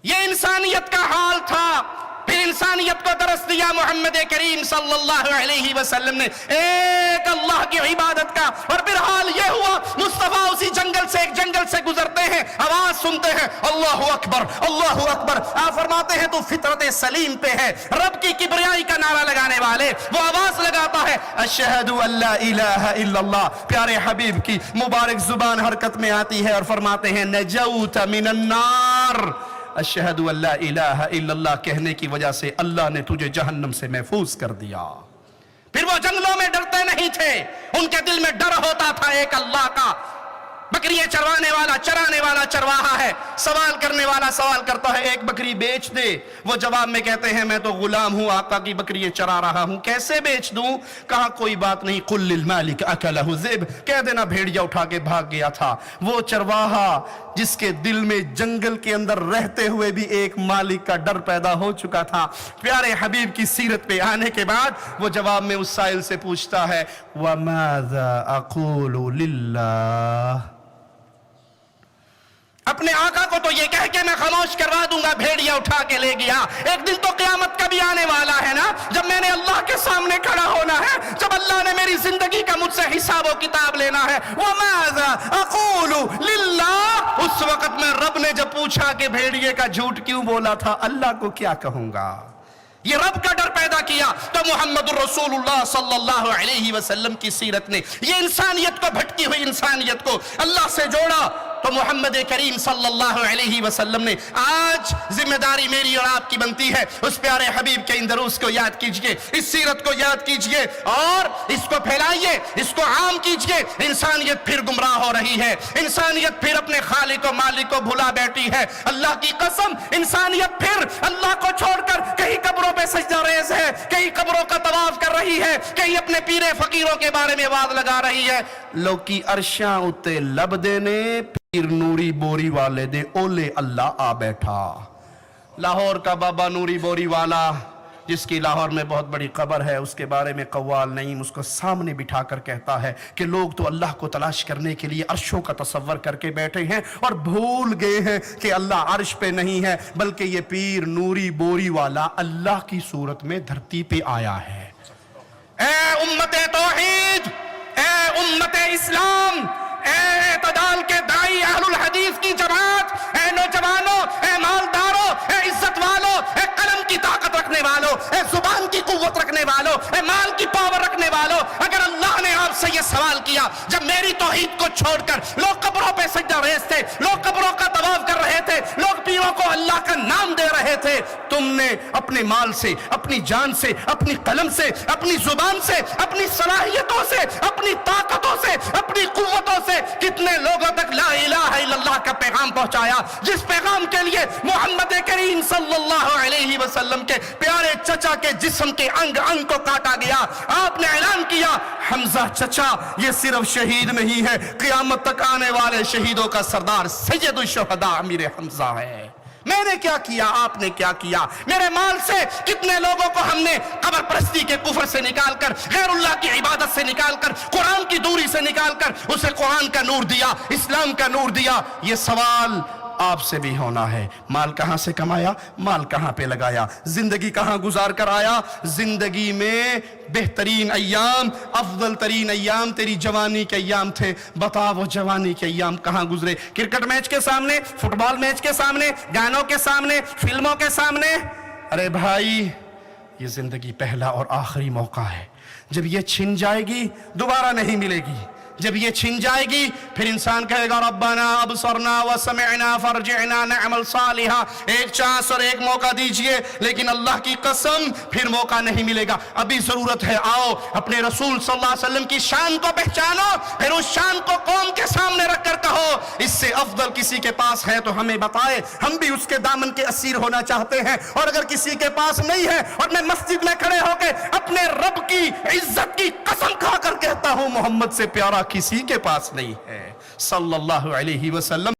یہ انسانیت کا حال تھا. پھر انسانیت کو درس دیا محمد کریم صلی اللہ علیہ وسلم نے ایک اللہ کی عبادت کا. اور پھر حال یہ ہوا مصطفیٰ اسی جنگل سے ایک جنگل سے گزرتے ہیں, آواز سنتے ہیں اللہ اکبر اللہ اکبر. آپ فرماتے ہیں تو فطرت سلیم پہ ہے, رب کی کبریائی کا نعرہ لگانے والے. وہ آواز لگاتا ہے اشہد ان لا الہ الا اللہ. پیارے حبیب کی مبارک زبان حرکت میں آتی ہے اور فرماتے ہیں نجوت من النار. اشہد ان لا الہ الا اللہ کہنے کی وجہ سے اللہ نے تجھے جہنم سے محفوظ کر دیا. پھر وہ جنگلوں میں ڈرتے نہیں تھے, ان کے دل میں ڈر ہوتا تھا ایک اللہ کا. بکریاں چرانے والا چرواہا ہے, سوال کرنے والا سوال کرتا ہے ایک بکری بیچ دے. وہ جواب میں کہتے ہیں میں تو غلام ہوں, آقا کی بکریاں چرا رہا ہوں, کیسے بیچ دوں؟ کہا کوئی بات نہیں, قل للمالک اکلہ الذئب, کہہ دینا بھیڑیا اٹھا کے بھاگ گیا تھا. وہ چرواہا جس کے دل میں جنگل کے اندر رہتے ہوئے بھی ایک مالک کا ڈر پیدا ہو چکا تھا, پیارے حبیب کی سیرت پہ آنے کے بعد وہ جواب میں اس سائل سے پوچھتا ہے وَمَاذَا أَقُولُ لِلَّهِ, اپنے آقا کو تو یہ کہہ کے میں خاموش کروا دوں گا, بھیڑیا اٹھا کے لے گیا. ایک دن تو قیامت کا بھی آنے والا ہے نا, جب میں نے اللہ کے سامنے کھڑا ہونا ہے, جب اللہ نے میری زندگی کا مجھ سے حساب و کتاب لینا ہے. وَمَاذَا أَقُولُ لِلَّهِ, اس وقت میں رب نے جب پوچھا کہ بھیڑیے کا جھوٹ کیوں بولا تھا, اللہ کو کیا کہوں گا. یہ رب کا ڈر پیدا کیا. تو محمد الرسول اللہ صلی اللہ علیہ وسلم کی سیرت نے یہ انسانیت کو, بھٹکی ہوئی انسانیت کو اللہ سے جوڑا. تو محمد کریم صلی اللہ علیہ وسلم نے آج ذمہ داری میری اور آپ کی بنتی ہے, اس پیارے حبیب کے ان دروس کو یاد کیجئے, اس سیرت کو یاد کیجئے اور اس کو پھیلائیے, اس کو عام کیجئے. انسانیت پھر گمراہ ہو رہی ہے, انسانیت پھر اپنے خالق و مالک کو بھلا بیٹھی ہے. اللہ کی قسم انسانیت پھر اللہ کو چھوڑ کر کہیں قبروں پہ سجدہ ریز ہے, کہیں قبروں کا طواف کر رہی ہے, کہیں اپنے پیرے فقیروں کے بارے میں آواز لگا رہی ہے. لوکی عرشاں اتے لب دینے پیر نوری بوری والے دے اولے اللہ آ بیٹھا. لاہور کا بابا نوری بوری والا جس کی لاہور میں بہت بڑی قبر ہے, اس کے بارے میں قوال نعیم اس کو سامنے بٹھا کر کہتا ہے کہ لوگ تو اللہ کو تلاش کرنے کے لیے عرشوں کا تصور کر کے بیٹھے ہیں اور بھول گئے ہیں کہ اللہ عرش پہ نہیں ہے, بلکہ یہ پیر نوری بوری والا اللہ کی صورت میں دھرتی پہ آیا ہے. اے امت توحید, اے امت اسلام, اے اعتدال کے دائی اہل الحدیث کی جماعت, اے نوجوانوں, اے مالداروں, اے عزت والوں, اے قلم کی طاقت رکھنے والوں, اے زبان کی قوت رکھنے والوں, اے مال کی پاور رکھنے والوں, اگر اللہ نے آپ سے یہ سوال کیا جب میری توحید کو چھوڑ کر لوگ قبروں پہ سجدہ ریز تھے, لوگ قبروں کا طواف کر رہے تھے, لوگ پیروں کو اللہ کا نام دے رہے تھے, تم نے اپنے مال سے, اپنی جان سے, اپنی قلم سے, اپنی زبان سے, اپنی صلاحیتوں سے, اپنی طاقتوں سے, اپنی قوتوں سے کتنے لوگوں تک لا الہ الا اللہ کا پیغام پہنچایا, جس پیغام کے لیے محمد کریم صلی اللہ علیہ وسلم کے پیارے چچا کے جسم کے انگ انگ کو کاٹا گیا. آپ نے اعلان کیا حمزہ چچا یہ صرف شہید نہیں ہے, قیامت تک آنے والے شہیدوں کا سردار سید الشہداء امیر حمزہ ہے. میں نے کیا کیا, آپ نے کیا کیا, میرے مال سے کتنے لوگوں کو ہم نے قبر پرستی کے کفر سے نکال کر, غیر اللہ کی عبادت سے نکال کر, قرآن کی دوری سے نکال کر اسے قرآن کا نور دیا, اسلام کا نور دیا. یہ سوال آپ سے بھی ہونا ہے. مال کہاں سے کمایا, مال کہاں پہ لگایا, زندگی کہاں گزار کر آیا. زندگی میں بہترین ایام, افضل ترین ایام تیری جوانی کے ایام تھے, بتا وہ جوانی کے ایام کہاں گزرے. کرکٹ میچ کے سامنے, فٹ بال میچ کے سامنے, گانوں کے سامنے, فلموں کے سامنے. ارے بھائی یہ زندگی پہلا اور آخری موقع ہے, جب یہ چھن جائے گی دوبارہ نہیں ملے گی. جب یہ چھن جائے گی پھر انسان کہے گا ربنا ابصرنا وسمعنا فرجعنا نعمل صالحا, ایک چانس اور ایک موقع دیجئے, لیکن اللہ کی قسم پھر موقع نہیں ملے گا. ابھی ضرورت ہے آؤ اپنے رسول صلی اللہ علیہ وسلم کی شان کو پہچانو, پھر اس شان کو قوم کے سامنے رکھ کر کہو اس سے افضل کسی کے پاس ہے تو ہمیں بتائے, ہم بھی اس کے دامن کے اسیر ہونا چاہتے ہیں. اور اگر کسی کے پاس نہیں ہے اور میں مسجد میں کھڑے ہو کے اپنے رب کی عزت کی قسم کھا کر کہتا ہوں محمد سے پیارا کسی کے پاس نہیں ہے صلی اللہ علیہ وسلم.